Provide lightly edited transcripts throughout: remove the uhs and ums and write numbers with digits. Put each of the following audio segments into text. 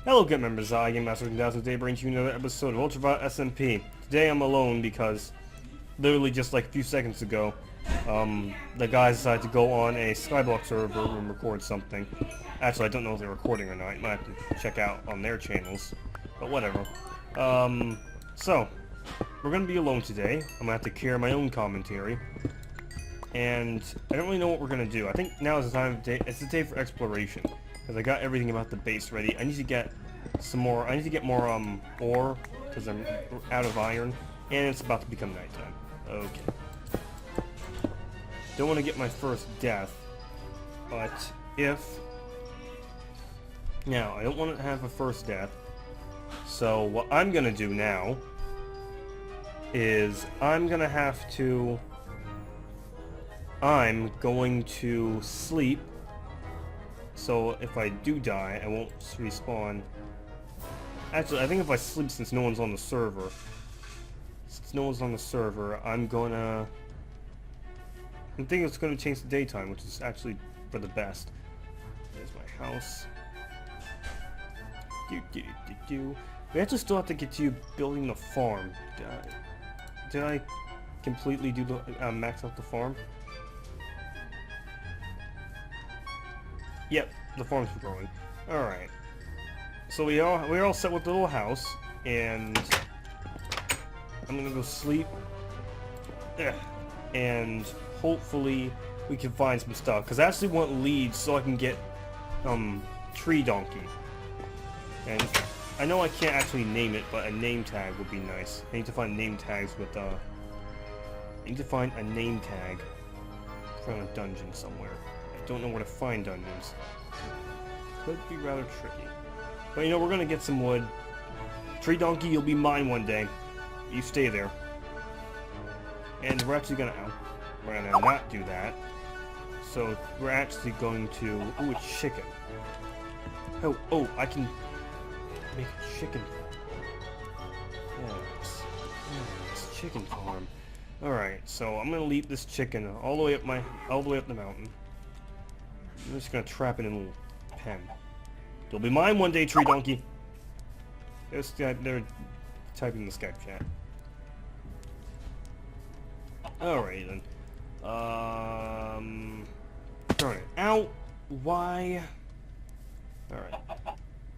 Hello, Game Members. Game Master today brings you another episode of UlraViolet SMP. Today I'm alone because literally just like a few seconds ago, the guys decided to go on a Skyblock server and record something. Actually, I don't know if they're recording or not. You might have to check out on their channels, but whatever. So we're gonna be alone today. I'm gonna have to carry my own commentary, and I don't really know what we're gonna do. I think now is the time of day. It's the day for exploration. Because I got everything about the base ready. I need to get some more. I need to get more ore because I'm out of iron, and it's about to become nighttime. Okay. Don't want to get my first death, but if now I don't want to have a first death. So what I'm gonna do now is I'm going to sleep. So if I do die, I won't respawn. Actually, I think if I sleep, since no one's on the server, I'm thinking it's gonna change to daytime, which is actually for the best. There's my house. We actually still have to get to you building the farm. Did I completely do the max out the farm? Yep, the farm's growing. Alright. So we're all set with the little house, and I'm gonna go sleep. And hopefully we can find some stuff. Because I actually want leads so I can get tree donkey. And I know I can't actually name it, but a name tag would be nice. I need to find name tags with I need to find a name tag from a dungeon somewhere. Don't know where to find dungeons. Could be rather tricky. But you know, we're gonna get some wood. Tree donkey, you'll be mine one day. You stay there. And we're actually gonna not do that. So we're actually going to ooh, a chicken. Oh, I can make a chicken farm. Yes, chicken farm. Alright, so I'm gonna lead this chicken all the way up the mountain. I'm just gonna trap it in a little pen. You'll be mine one day, tree donkey. They're typing in the Skype chat. Alright then. Darn it. Ow! Why? Alright.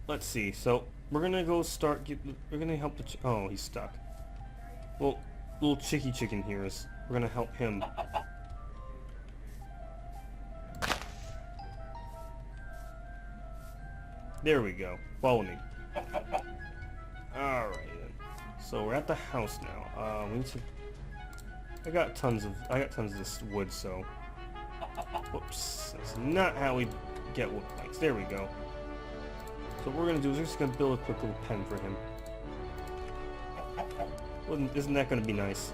Let's see. So we're gonna go start. We're gonna help the. Oh, he's stuck. Well, little chicken here is. We're gonna help him. There we go. Follow me. Alright then. So we're at the house now. We need to. I got tons of this wood, so. Whoops. That's not how we get wood planks. There we go. So what we're gonna do is we're just gonna build a quick little pen for him. Well, isn't that gonna be nice?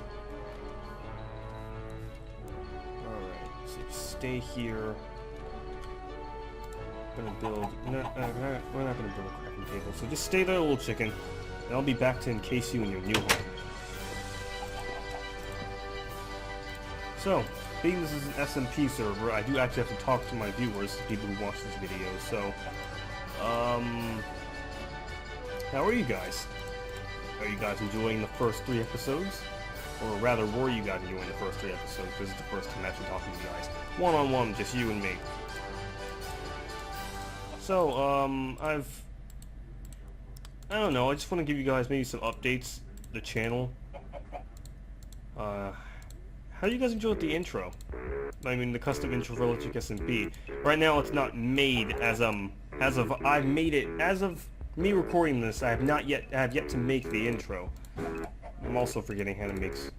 Alright, so just stay here. We're not gonna build a crafting table, so just stay there, little chicken, and I'll be back to encase you in your new home. So, being this is an SMP server, I do actually have to talk to my viewers, the people who watch this video, so, how are you guys? Are you guys enjoying the first 3 episodes? Or rather, were you guys enjoying the first 3 episodes? This is the first time I'm actually talking to you guys. One-on-one, just you and me. So, I don't know, I just want to give you guys maybe some updates, the channel. How do you guys enjoy the intro? I mean, the custom intro for Electric SMP. Right now, it's not made as of me recording this, I have yet to make the intro. I'm also forgetting how to make, shoot,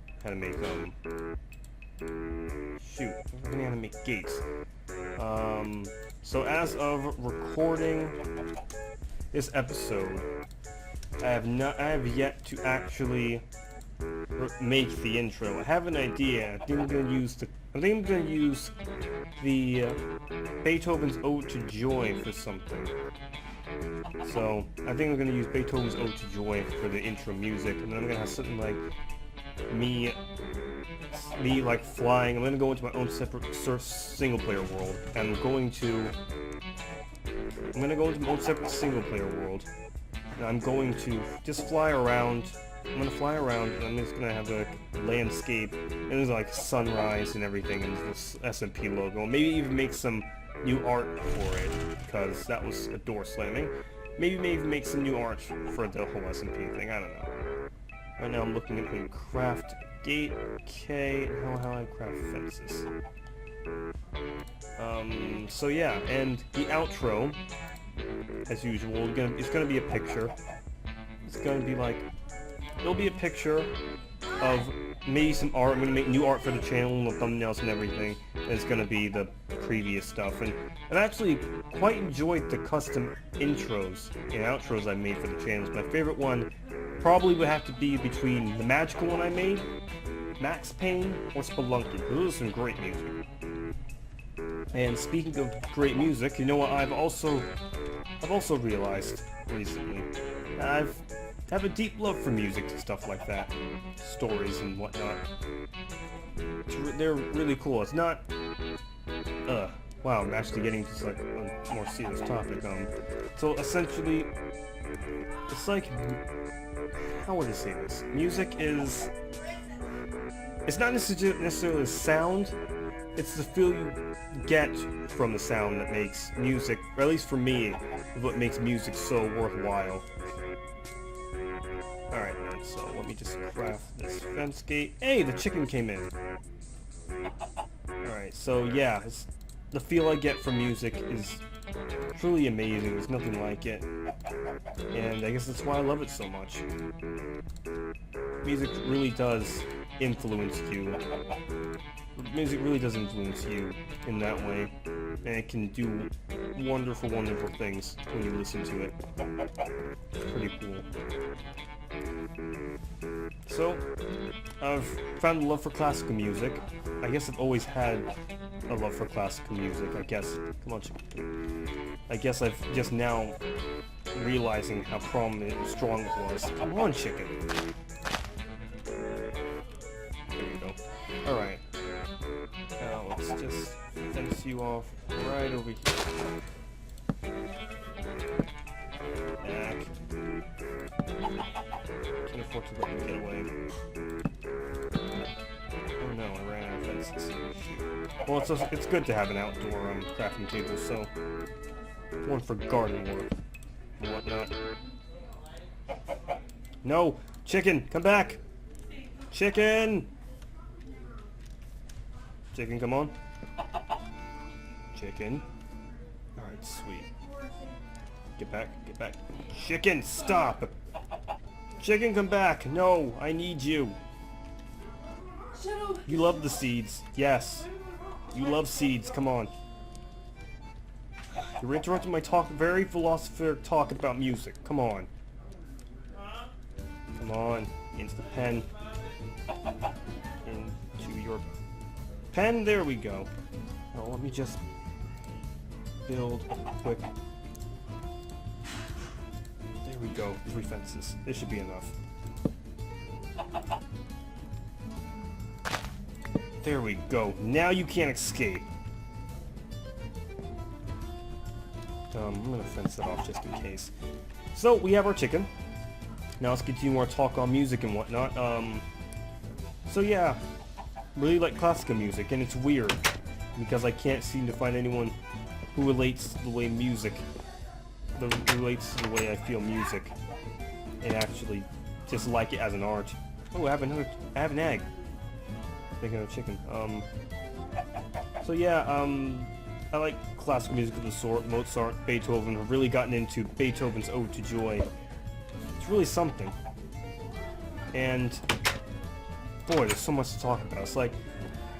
I'm forgetting how to make gates. So as of recording this episode, I have yet to actually make the intro. I have an idea. I think I'm gonna use the Beethoven's Ode to Joy for something. So I think I'm gonna use Beethoven's Ode to Joy for the intro music, and then I'm gonna have something like me like flying. I'm gonna go into my own separate single player world, and I'm going to I'm gonna go into my own separate single-player world. And I'm going to just fly around. I'm gonna fly around, and I'm just gonna have a landscape, and there's like sunrise and everything, and this SMP logo. Maybe even make some new art for it, because that was a door slamming. Maybe even make some new art for the whole SMP thing. I don't know. Right now I'm looking at the craft gate. Okay, how I craft fences. So yeah, and the outro, as usual, it's gonna be a picture. It's gonna be like, it'll be a picture of maybe some art. I'm gonna make new art for the channel, the thumbnails and everything. And it's gonna be the previous stuff. And I've actually quite enjoyed the custom intros and outros I made for the channels. My favorite one probably would have to be between the magical one I made, Max Payne, or Spelunky. Those are some great music. And speaking of great music, you know what I've also realized recently? I have a deep love for music and stuff like that, stories and whatnot. They're really cool. It's not, wow, I'm actually getting to like a more serious topic. So essentially, it's like, how would I say this? Music is, it's not necessarily the sound. It's the feel you get from the sound that makes music, or at least for me, is what makes music so worthwhile. Alright then, so let me just craft this fence gate. Hey, the chicken came in! Alright, so yeah, the feel I get from music is truly amazing. There's nothing like it. And I guess that's why I love it so much. Music really does influence you. Music really does influence you in that way, and it can do wonderful, wonderful things when you listen to it. It's pretty cool. So, I've found a love for classical music. I guess I've always had a love for classical music, I guess. Come on, chicken. I guess I've just now realizing how prominent and strong it was. Come on, chicken. There you go. Alright. Now let's just fence you off right over here. Back. Can't afford to let you get away. Oh no, I ran out of fences. Well, it's good to have an outdoor crafting table, so one for garden work and whatnot. No! Chicken, come back! Chicken! Chicken, come on. Chicken. Alright, sweet. Get back, get back. Chicken, stop! Chicken, come back! No, I need you. You love the seeds. Yes. You love seeds, come on. You're interrupting my talk, very philosopher talk about music. Come on. Come on. Into the pen. Into your pen, there we go. Now let me just build a quick. There we go, 3 fences. This should be enough. There we go. Now you can't escape. I'm gonna fence that off just in case. So we have our chicken. Now let's continue our talk on music and whatnot. So yeah. Really like classical music, and it's weird because I can't seem to find anyone who relates to the way relates to the way I feel music, and actually just like it as an art. Oh, I have an egg. Making a chicken. So yeah, I like classical music of the sort. Mozart, Beethoven. I've really gotten into Beethoven's Ode to Joy. It's really something. And boy, there's so much to talk about. It's like,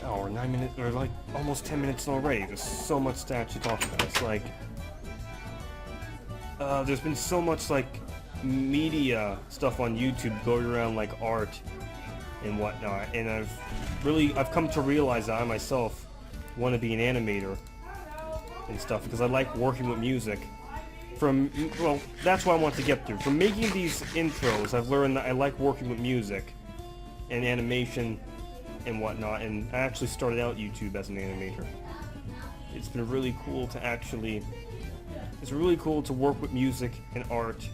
oh, we're 9 minutes, or like almost 10 minutes already. There's so much to actually talk about. It's like, there's been so much like media stuff on YouTube going around like art and whatnot, and I've come to realize that I myself want to be an animator and stuff because I like working with music. Well, that's what I want to get through. From making these intros, I've learned that I like working with music and animation and whatnot, and I actually started out YouTube as an animator. It's been really cool to actually it's really cool to work with music and art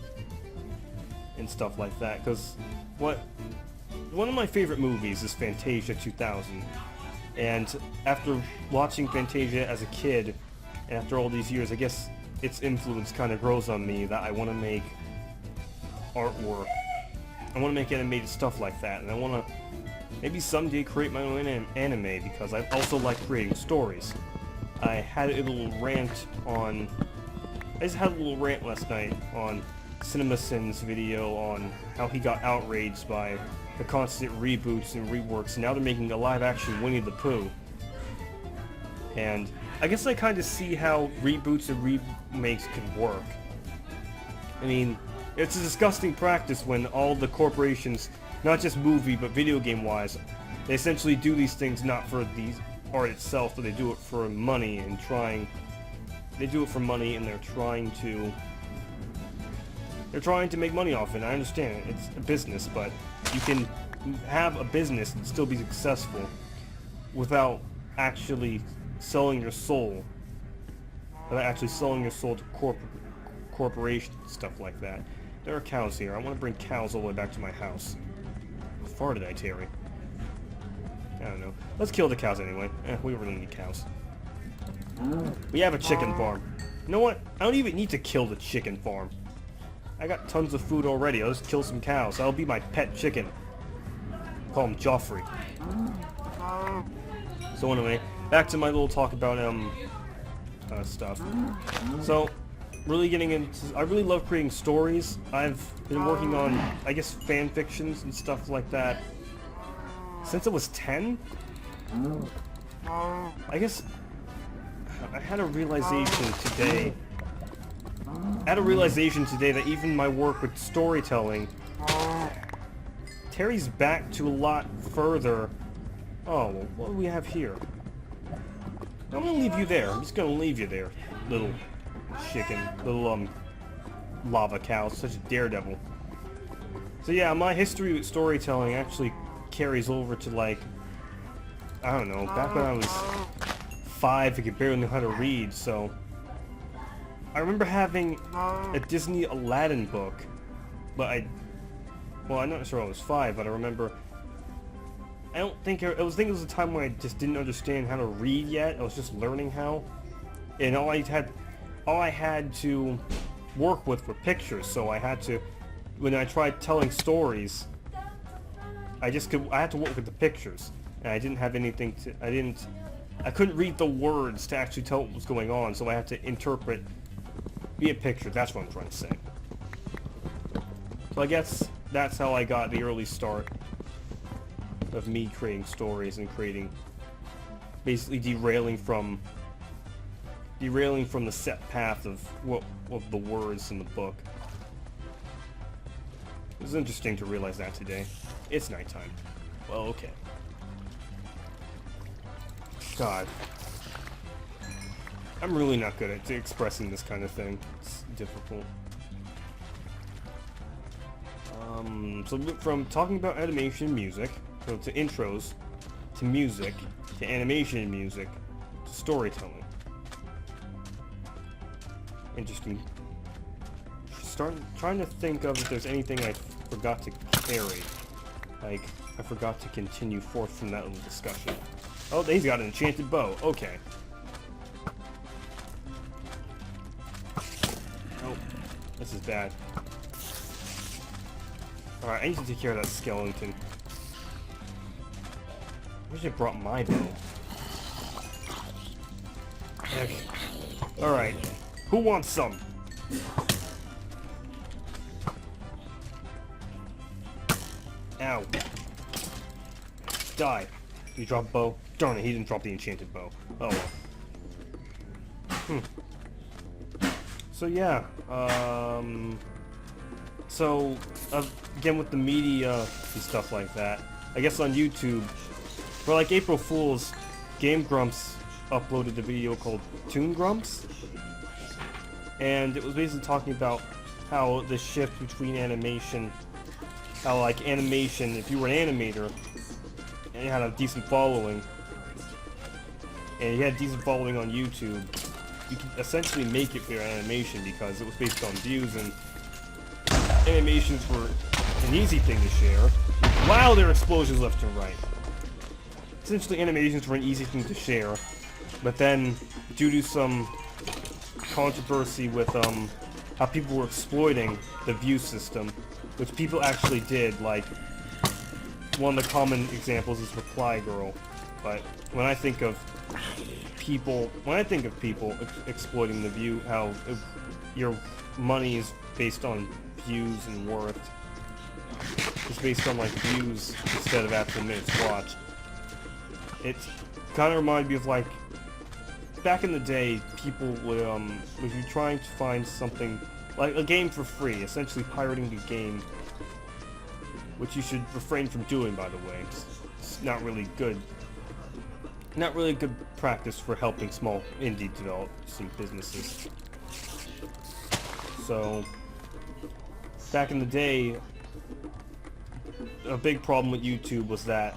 and stuff like that, because one of my favorite movies is Fantasia 2000, and after watching Fantasia as a kid, and after all these years, I guess its influence kind of grows on me that I want to make artwork. I want to make animated stuff like that, and I want to maybe someday create my own anime, because I also like creating stories. I had a little rant last night on CinemaSin's video on how he got outraged by the constant reboots and reworks, and now they're making a live-action Winnie the Pooh. And I guess I kind of see how reboots and remakes can work. I mean, it's a disgusting practice when all the corporations, not just movie but video game-wise, they essentially do these things not for the art itself, but they do it for money and they do it for money, and they're trying to make money off it. I understand it. It's a business, but you can have a business and still be successful without actually selling your soul. Without actually selling your soul to corporations and stuff like that. There are cows here. I want to bring cows all the way back to my house. How far did I tarry? I don't know. Let's kill the cows anyway. We really need cows. We have a chicken farm. You know what? I don't even need to kill the chicken farm. I got tons of food already. I'll just kill some cows. That'll be my pet chicken. Call him Joffrey. So anyway, back to my little talk about stuff. So, really getting into... I really love creating stories. I've been working on, I guess, fan fictions and stuff like that since I was 10. I guess I had a realization today. That even my work with storytelling tarries back to a lot further. Oh, well, what do we have here? I'm gonna leave you there. I'm just gonna leave you there, little chicken, little lava cow, such a daredevil. So yeah, my history with storytelling actually carries over to, like, I don't know, back when I was 5, I could barely know how to read, so I remember having a Disney Aladdin book, but well, I'm not sure I was 5, but I remember, I think it was a time when I just didn't understand how to read yet. I was just learning how, and all I had to work with were pictures, so I had to, when I tried telling stories, I had to work with the pictures, and I didn't have anything to, I couldn't read the words to actually tell what was going on, so I had to interpret via picture. That's what I'm trying to say. So I guess that's how I got the early start of me creating stories and basically derailing from the set path of the words in the book. It was interesting to realize that today. It's nighttime. Well, okay. God. I'm really not good at expressing this kind of thing. It's difficult. So from talking about animation music, so to intros, to music, to animation music, to storytelling. Interesting. Trying to think of if there's anything I forgot to carry. Like, I forgot to continue forth from that little discussion. Oh, he's got an enchanted bow. Okay. Oh, this is bad. Alright, I need to take care of that skeleton. I wish I brought my bow. Okay. Alright. Who wants some? Ow. Die. You drop a bow? Darn it, he didn't drop the enchanted bow. Oh well. So yeah, so again with the media and stuff like that, I guess on YouTube, for like April Fool's, Game Grumps uploaded a video called Toon Grumps, and it was basically talking about how the shift between animation, how like animation, if you were an animator and you had a decent following, and you had a decent following on YouTube, you can essentially make it for animation because it was based on views, and animations were an easy thing to share. Wow, there are explosions left and right. Essentially, animations were an easy thing to share, but then, due to some controversy with how people were exploiting the view system, which people actually did, like, one of the common examples is Reply Girl, but when I think of people exploiting the view, how your money is based on views and worth, it's based on, like, views instead of actual minutes watched. It kind of reminded me of, like, back in the day, people would, if you're trying to find something, like a game for free, essentially pirating the game, which you should refrain from doing, by the way. It's not really good. Not really good practice for helping small indie developing businesses. So, back in the day, a big problem with YouTube was that,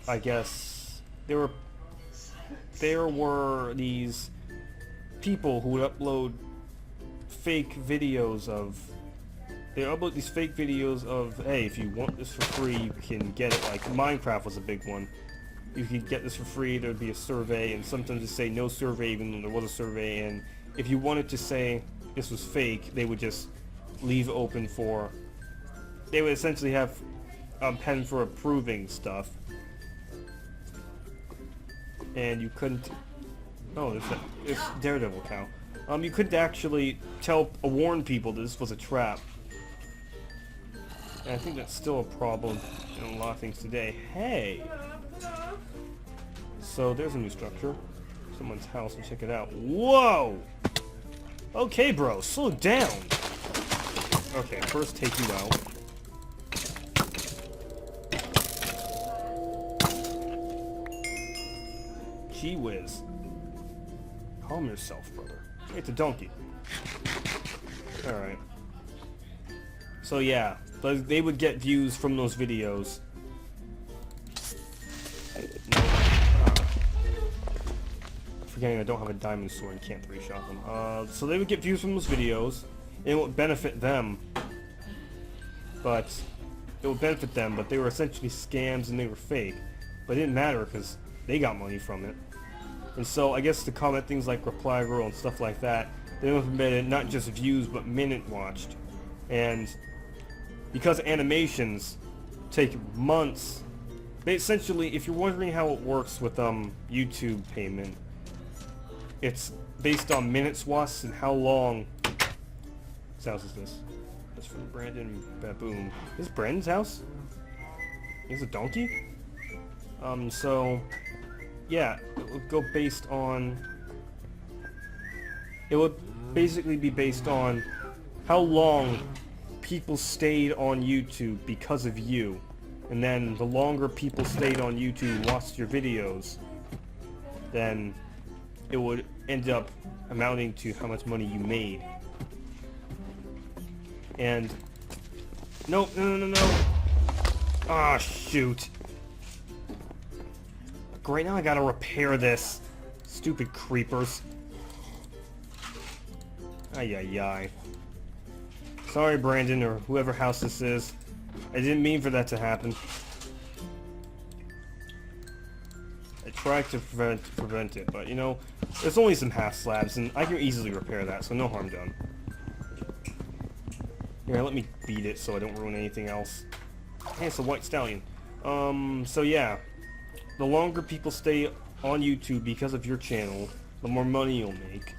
I guess, there were these people who would upload fake videos of, hey, if you want this for free, you can get it. Like, Minecraft was a big one. You could get this for free, there would be a survey, and sometimes it'd say no survey even though there was a survey, and if you wanted to say this was fake, they would just leave it open for, they would essentially have a pen for approving stuff. And you couldn't, oh, it's Daredevil cow. You couldn't actually warn people that this was a trap. And I think that's still a problem in a lot of things today. Hey! So there's a new structure. Someone's house, and check it out. Whoa! Okay, bro, slow down! Okay, first take you out. Gee whiz. Calm yourself, brother. It's a donkey. Alright. So yeah, they would get views from those videos. Forgetting I don't have a diamond sword and can't three-shot them. So they would get views from those videos, and it would benefit them. But they were essentially scams and they were fake. But it didn't matter because they got money from it. And so I guess to comment things like Reply Girl and stuff like that, they implemented not just views but minute watched. And because animations take months, they essentially, if you're wondering how it works with YouTube payment, it's based on minutes watched and how long. Whose house is this? That's from Brandon Baboon. Is this Brandon's house? He's a donkey? So yeah, it would go based on, it would basically be based on how long people stayed on YouTube because of you. And then the longer people stayed on YouTube and watched your videos, then it would end up amounting to how much money you made. And no. Ah, shoot. Great, now I gotta repair this. Stupid creepers. Ay. Sorry, Brandon, or whoever house this is. I didn't mean for that to happen. I tried to prevent it, but you know, there's only some half slabs, and I can easily repair that, so no harm done. Here, let me beat it so I don't ruin anything else. Hey, it's a white stallion. So yeah. The longer people stay on YouTube because of your channel, the more money you'll make.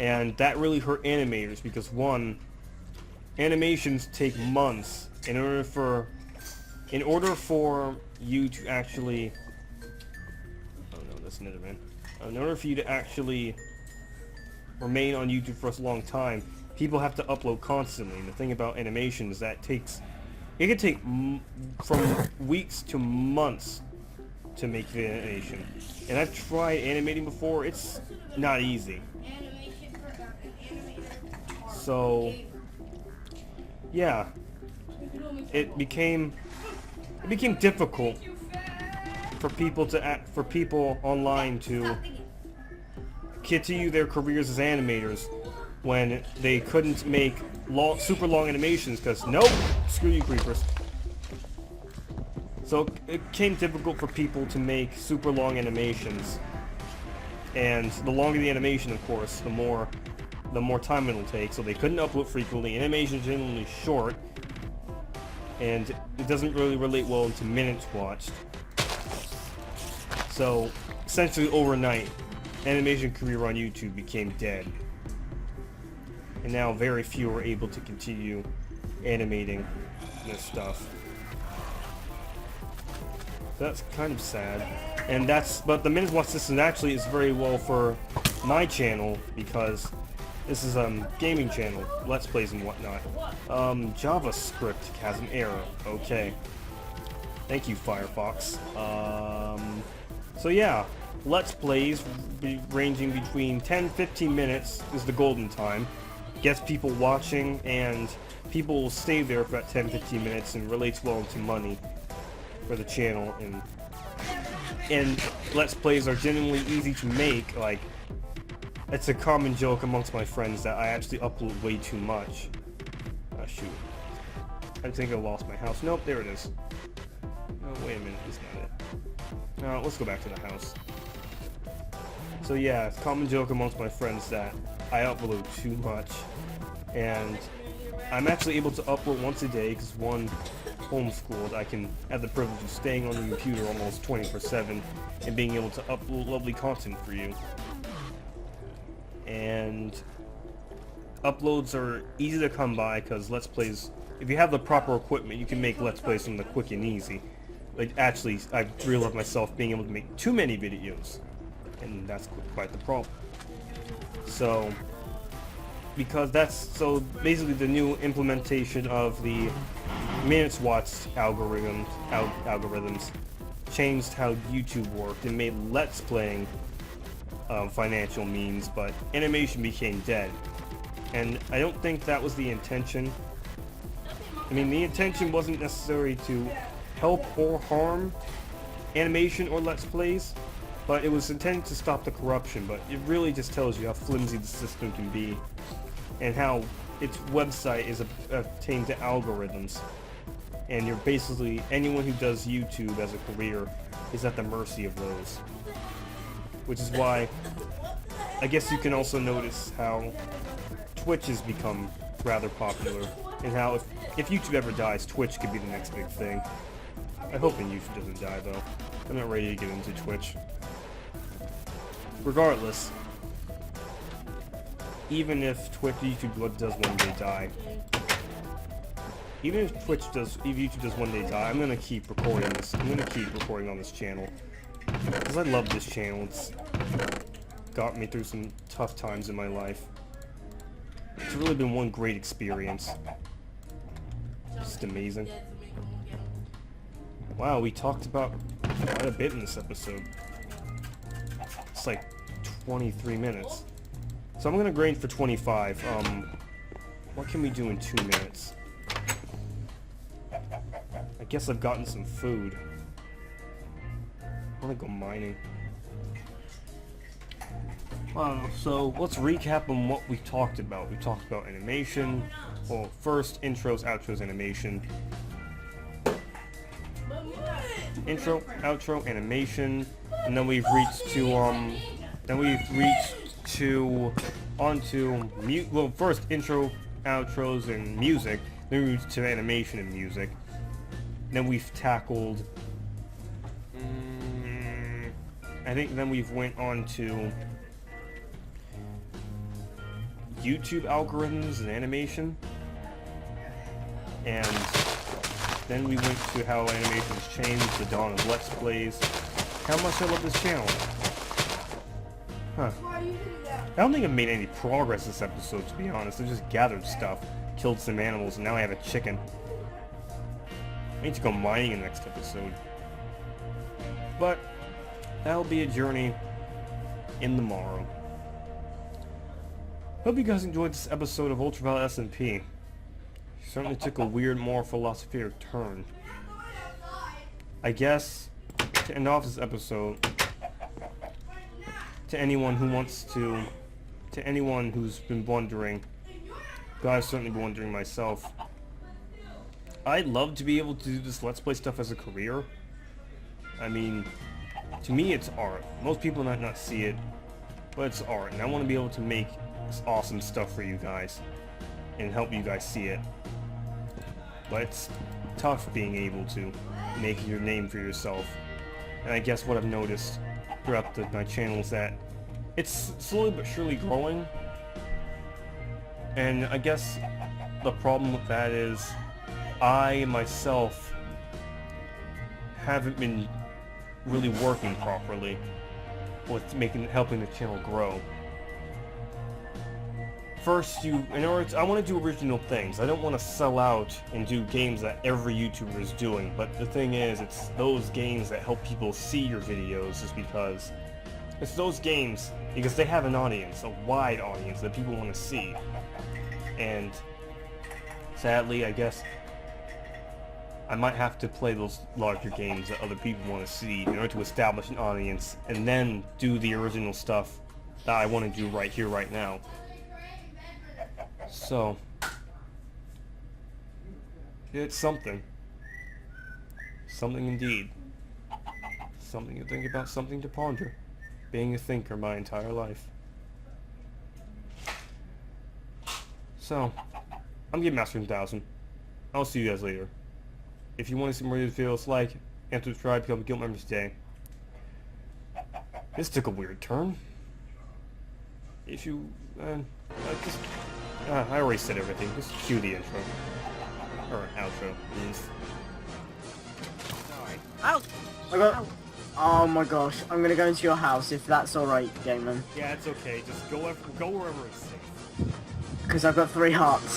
And that really hurt animators because, one, animations take months in order for you to actually, oh no, that's Netherman. In order for you to actually remain on YouTube for a long time, people have to upload constantly. And the thing about animation is that it can take from weeks to months to make the animation. And I've tried animating before, it's not easy. So yeah, it became difficult for people online to continue their careers as animators when they couldn't make super long animations because nope, screw you creepers. So it became difficult for people to make super long animations, and the longer the animation, of course, the more time it'll take. So they couldn't upload frequently. Animation is generally short, and it doesn't really relate well into minutes watched. So essentially overnight, animation career on YouTube became dead, and now very few are able to continue animating this stuff. That's kind of sad. And but the minutes watch system actually is very well for my channel because this is a gaming channel, Let's Plays and whatnot. JavaScript has an error. Okay. Thank you, Firefox. So yeah, Let's Plays ranging between 10-15 minutes is the golden time. Gets people watching, and people will stay there for that 10-15 minutes and relates well to money for the channel. And Let's Plays are genuinely easy to make. Like, it's a common joke amongst my friends that I actually upload way too much. Oh shoot. I think I lost my house. Nope, there it is. Oh, wait a minute, that's not it. No, let's go back to the house. So yeah, it's a common joke amongst my friends that I upload too much. And I'm actually able to upload once a day because one, homeschooled, I can have the privilege of staying on the computer almost 24/7 and being able to upload lovely content for you. And uploads are easy to come by because Let's Plays, if you have the proper equipment, you can make Let's Plays from the quick and easy. Like, actually, I've realized myself being able to make too many videos, and that's quite the problem. So, so basically the new implementation of the minutes watched algorithms changed how YouTube worked and made Let's Playing financial means, but animation became dead. And I don't think that was the intention. I mean, the intention wasn't necessarily to help or harm animation or Let's Plays, but it was intended to stop the corruption. But it really just tells you how flimsy the system can be and how its website is obtained to algorithms. And you're basically, anyone who does YouTube as a career is at the mercy of those. Which is why, I guess you can also notice how Twitch has become rather popular, and how if YouTube ever dies, Twitch could be the next big thing. I hope YouTube doesn't die though. I'm not ready to get into Twitch. Regardless, even if YouTube does one day die, even if YouTube does one day die, I'm gonna keep recording this. I'm gonna keep recording on this channel because I love this channel. It's got me through some tough times in my life. It's really been one great experience. Just amazing. Wow, we talked about quite a bit in this episode. It's like 23 minutes. So I'm gonna grade for 25. What can we do in 2 minutes? I guess I've gotten some food. I wanna go mining. So let's recap on what we talked about. We talked about animation. Well, first, intros, outros, animation. Intro, outro, animation, and then we've reached to, well, first intro, outros, and music, then we reached to animation and music. Then we've tackled, I think then we've went on to YouTube algorithms and animation, and then we went to how animation's changed, the dawn of Let's Plays, how much I love this channel. Huh. I don't think I've made any progress this episode, to be honest. I just gathered stuff, killed some animals, and now I have a chicken. I need to go mining in the next episode. But that'll be a journey in the morrow. Hope you guys enjoyed this episode of UlraViolet SMP. Certainly took a weird, more philosophical turn. I guess, to end off this episode, to anyone who wants to anyone who's been wondering, I've certainly been wondering myself, I'd love to be able to do this Let's Play stuff as a career. I mean, to me it's art. Most people might not see it, but it's art, and I want to be able to make this awesome stuff for you guys, and help you guys see it. But it's tough being able to make your name for yourself. And I guess what I've noticed throughout my channel is that it's slowly but surely growing. And I guess the problem with that is I myself haven't been really working properly with helping the channel grow. First, I want to do original things. I don't want to sell out and do games that every YouTuber is doing, but the thing is, it's those games that help people see your videos, is because it's those games because they have an audience, a wide audience that people want to see. And sadly, I guess I might have to play those larger games that other people want to see in order to establish an audience, and then do the original stuff that I want to do right here, right now. So, it's something. Something indeed. Something to think about, something to ponder. Being a thinker my entire life. So, I'm Game 1000. I'll see you guys later. If you want to see more of these videos, like and subscribe, become a guild member today. This took a weird turn. If you, I already said everything. Just cue the intro. Or outro, please. Sorry. Out! Oh my gosh, I'm gonna go into your house if that's alright, Gamelan. Yeah, it's okay. Just go wherever it's safe. Because I've got 3 hearts.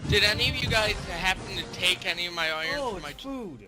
Did any of you guys happen to take any of my iron from my food.